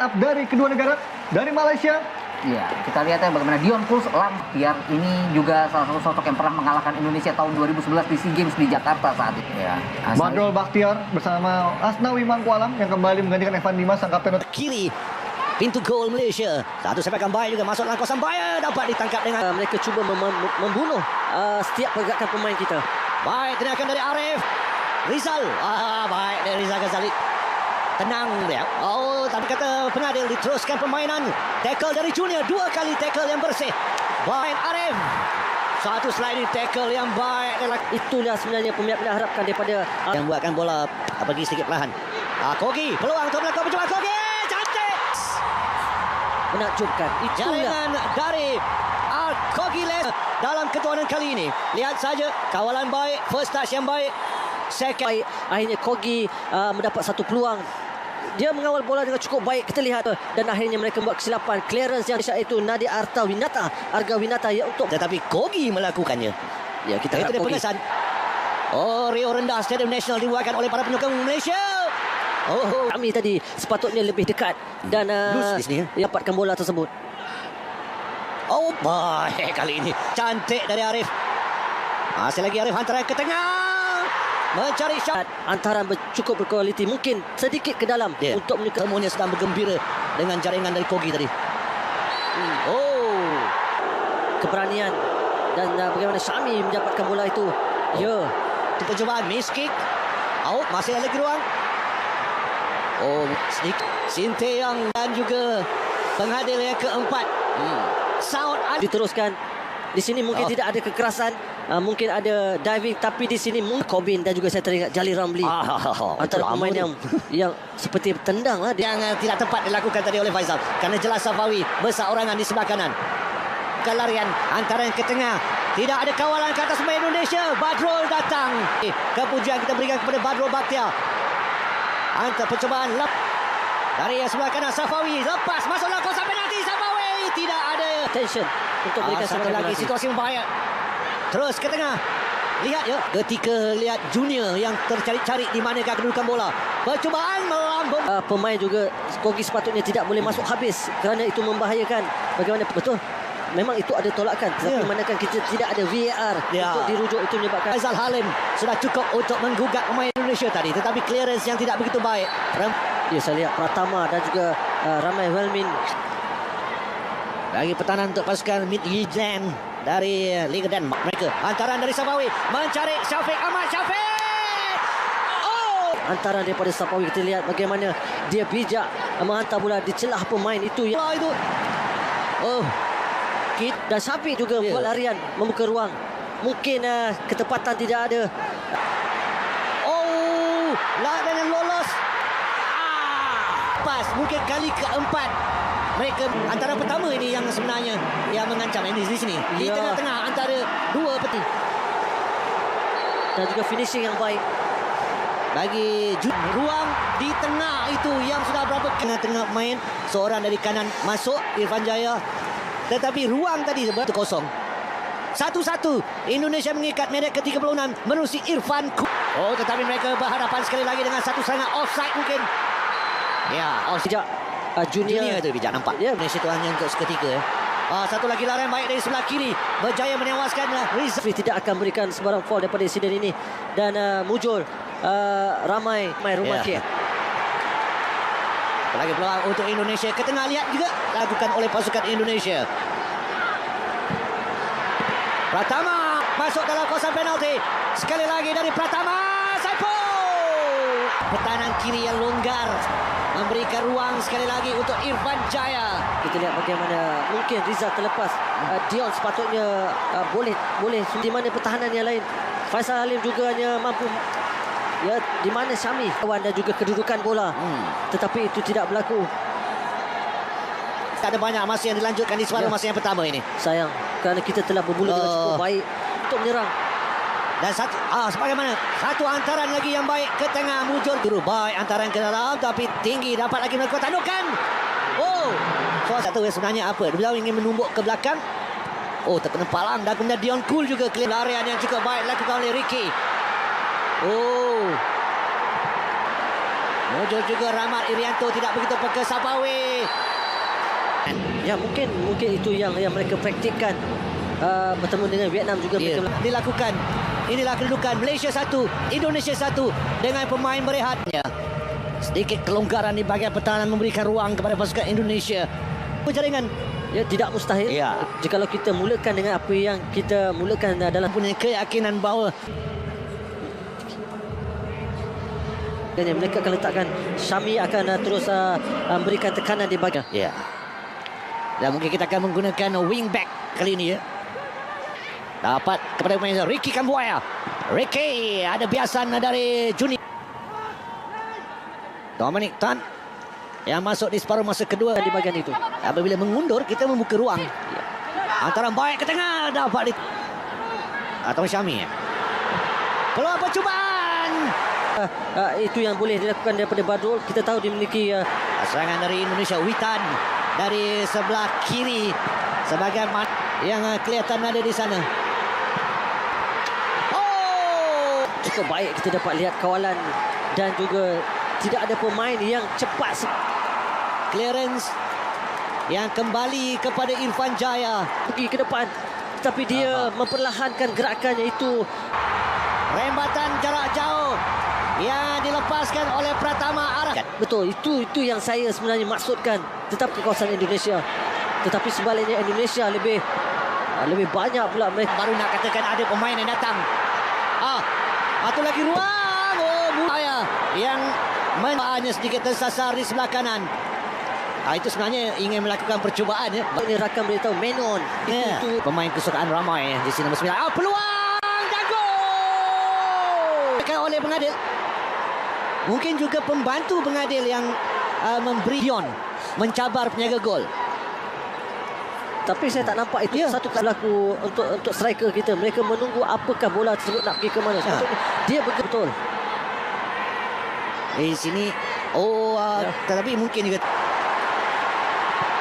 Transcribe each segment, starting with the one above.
up dari kedua negara. Dari Malaysia, Iya, kita lihat ya bagaimana Dion Kuls Lampiar ini juga salah satu sosok yang pernah mengalahkan Indonesia tahun 2011 di SEA Games di Jakarta saat itu. Ya, Badrul Bakhtiar bersama Asnawi Mangkualam yang kembali menggantikan Evan Dimas sang kapten kiri pintu gol Malaysia. Satu sepakan baik juga masuk dalam kawasan bahaya, dapat ditangkap dengan mereka cuba membunuh setiap pergerakan pemain kita. baik tindakan dari Arif Rizal. Baik dari Rizal Ghazali. Tenang dia. Oh, tapi kata pengadil diteruskan permainan. Tackle dari Junior, 2 kali tackle yang bersih. Baik Arif. Satu sliding tackle yang baik. Itulah sebenarnya pemimpin harapkan daripada Yang buatkan bola pergi sedikit perlahan. Kogi peluang untuk melakukan percobaan. Kogi cantik. menakjubkan. Itulah Jaringan dari Kogi dalam ketuanan kali ini. Lihat saja kawalan baik, first touch yang baik. Second. baik. Akhirnya Kogi mendapat satu peluang. Dia mengawal bola dengan cukup baik, kita lihat, dan akhirnya mereka buat kesilapan. Clearance yang itu Nadi Arga Winata ya untuk Tetapi Kogi melakukannya. ya kita Itu harap dia Kogi. pengesan. Rio rendah Stadium Nasional dibuatkan oleh para penyokong Malaysia. Kami tadi sepatutnya lebih dekat dan Loose di sini, dapatkan bola tersebut. Baik kali ini. Cantik dari Arif. Masih lagi Arif hantaran ke tengah. Mencari shot. Antara cukup berkualiti, mungkin sedikit ke dalam untuk menyukai. Semuanya sedang bergembira dengan jaringan dari Kogi tadi. Keberanian dan bagaimana Syami mendapatkan bola itu. Ya, Itu percobaan miss kick. Masih ada lagi ruang. Sinteyong dan juga penghadil yang keempat. Sound diteruskan. Di sini mungkin tidak ada kekerasan, mungkin ada diving, tapi di sini Kobin dan juga saya teringat Jali Ramli. Antara pemain yang seperti tendang lah dia. yang tidak tepat dilakukan tadi oleh Faisal. Kerana jelas Safawi berseorangan di sebelah kanan. Kelarian antara yang ke tengah. Tidak ada kawalan ke atas pemain Indonesia. Badrul datang. Kepujian kita berikan kepada Badrul Bakhtiar. Antara percobaan dari sebelah kanan Safawi. Lepas masuk dalam kawasan penalti. Safawi tidak ada Attention untuk berikan satu lagi penalti. situasi berbahaya. Terus ke tengah. Lihat ya, ketika lihat Junior yang tercari-cari di manakah kedudukan bola. Percubaan melambung. Pemain juga Kogi sepatutnya tidak boleh masuk habis kerana itu membahayakan. Bagaimana betul? Memang itu ada tolakan, tetapi manakah kita tidak ada VAR untuk dirujuk, itu menyebabkan Faisal Halim sudah cukup untuk menggugat pemain Indonesia tadi, tetapi clearance yang tidak begitu baik. ya, saya lihat Pratama dan juga Ramai Welmin. Lagi pertahanan untuk pasukan Midland dari Liga Denmark. Mereka hantaran dari Safawi mencari Syafiq Ahmad. Antara daripada Sapawi, kita lihat bagaimana dia bijak menghantar bola di celah pemain itu. Dan Syafiq juga buat larian, membuka ruang. Mungkin ketepatan tidak ada. Dan lolos. Pas mungkin kali keempat. Mereka antara pertama ini yang sebenarnya yang mengancam ini di sini. Di tengah-tengah antara dua peti. Dan juga finishing yang baik. Bagi ruang di tengah itu yang sudah berapa tengah main. Seorang dari kanan masuk Irfan Jaya. Tetapi ruang tadi kosong. 1-1. Indonesia mengikat medan ke-36 menerusi Irfan. Tetapi mereka berhadapan sekali lagi dengan satu serangan offside mungkin. Sejak Junior itu bijak nampak. Indonesia tu hanya untuk seketika. Satu lagi larian baik dari sebelah kiri. Berjaya menewaskan Rizal. Tidak akan berikan sebarang foul daripada insiden ini. Dan Mujur ramai rumah kia. Lagi peluang untuk Indonesia ke tengah, lihat juga lakukan oleh pasukan Indonesia. Pratama masuk dalam kawasan penalti. Sekali lagi dari Pratama. Saiful. Pertahanan kiri yang longgar memberikan ruang sekali lagi untuk Irfan Jaya. Kita lihat bagaimana mungkin Rizal terlepas. Dion sepatutnya boleh di mana pertahanan yang lain. Faisal Halim juga hanya mampu di mana Syami kawan dan juga kedudukan bola. Tetapi itu tidak berlaku. Tak ada banyak masa yang dilanjutkan di separuh masa yang pertama ini. Sayang kerana kita telah bermula dengan cukup baik untuk menyerang. Dan sebagaimana satu hantaran lagi yang baik ke tengah Mujur. Guru baik hantaran ke dalam tapi tinggi dapat lagi melakukan tandukan. Satu sebenarnya apa? Dia ingin menumbuk ke belakang. Terkena palang dan kemudian Dion Kuls juga larian yang cukup baik dilakukan oleh Ricky. Muncul juga Rahmat Irianto, tidak begitu ke Safawi. Ya mungkin itu yang mereka praktikkan bertemu dengan Vietnam juga Ya, mereka dilakukan. Inilah kedudukan Malaysia 1, Indonesia 1 dengan pemain berehat. Ya. Sedikit kelonggaran di bahagian pertahanan memberikan ruang kepada pasukan Indonesia. Jaringan ya tidak mustahil. Ya. Jikalau kita mulakan dengan apa yang kita mulakan dalam punya keyakinan bahawa dan mereka akan letakkan Syami akan terus memberikan tekanan di bahagian. ya. Dan mungkin kita akan menggunakan wing back kali ini ya. Dapat kepada pemain Ricky Kambuaya. Ricky ada biasan dari Juni. Dominic Tan yang masuk di separuh masa kedua Di bahagian itu. Apabila mengundur kita membuka ruang. Antara baik ke tengah dapat di atau Syami. Peluang percubaan. Itu yang boleh dilakukan daripada Badrul. Kita tahu dia memiliki Serangan dari Indonesia, Witan dari sebelah kiri sebagai yang kelihatan ada di sana. Oh, cukup baik kita dapat lihat kawalan dan juga tidak ada pemain yang cepat. clearance yang kembali kepada Irfan Jaya. Pergi ke depan, tetapi dia memperlahankan gerakannya itu. Rembatan jarak jauh yang dilepaskan oleh Pratama Arah. Betul, itu yang saya sebenarnya maksudkan. Tetap ke kawasan Indonesia. Tetapi sebaliknya Indonesia lebih banyak pula mereka. Baru nak katakan ada pemain yang datang. Satu lagi ruang. Oh, Jaya yang hanya sedikit tersasar di sebelah kanan. Itu sebenarnya ingin melakukan percubaan ya. Ini rakam beritahu Menon. Ya. Itu Pemain kesukaan ramai di sini nombor 9. Peluang dan gol oleh pengadil. Mungkin juga pembantu pengadil yang memberi Dion mencabar penjaga gol. tapi saya tak nampak itu satu berlaku untuk striker kita. Mereka menunggu apakah bola tersebut nak pergi ke mana. Dia betul. Di sini tetapi mungkin juga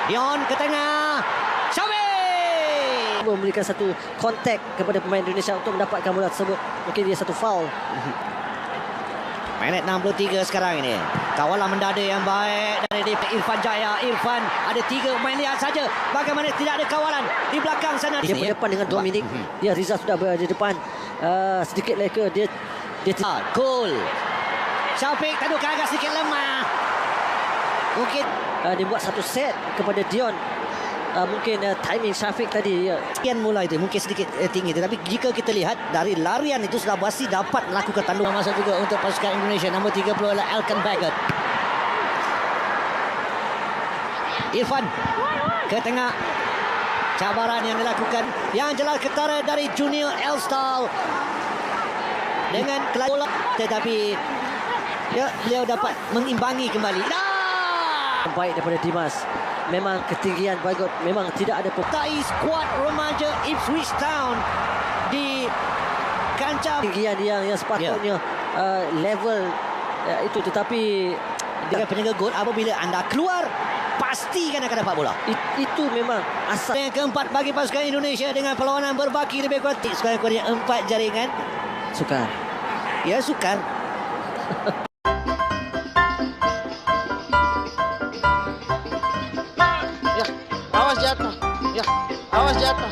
Dion ke tengah. Syami Memberikan satu kontak kepada pemain Indonesia untuk mendapatkan bola tersebut. Mungkin dia satu foul. Minit 63 sekarang ini. Kawalan mendada yang baik dari Irfan Jaya. Irfan ada 3 pemain lihat saja. Bagaimana tidak ada kawalan di belakang sana. Dia berdepan dengan Dominic. Dia Rizal sudah berada di depan. Sedikit leka dia Gol. Syafiq tadukan agak sedikit lemah. Mungkin dia buat satu set kepada Dion. Mungkin timing Syafiq tadi sekian mula itu mungkin sedikit tinggi, tetapi jika kita lihat dari larian itu sudah pasti dapat melakukan tandungan masuk juga untuk pasukan Indonesia. Nombor 30 adalah Elkan Baggett. Irfan ke tengah. Cabaran yang dilakukan yang jelas ketara dari Junior Elstal dengan bola, tetapi beliau dapat mengimbangi kembali. baik daripada Dimas. Memang ketinggian Bagot memang tidak ada Tai skuad remaja Ipswich Town di kancah ketinggian yang sepatutnya level itu, tetapi dengan penjaga gol apabila anda keluar pastikan akan dapat bola. Itu memang asal. Yang keempat bagi pasukan Indonesia dengan perlawanan berbaki lebih kuat. Sekurang-kurangnya 4 jaringan. Sukar. Ya, sukar. Ya, awas jatuh. Ya, awas jatuh.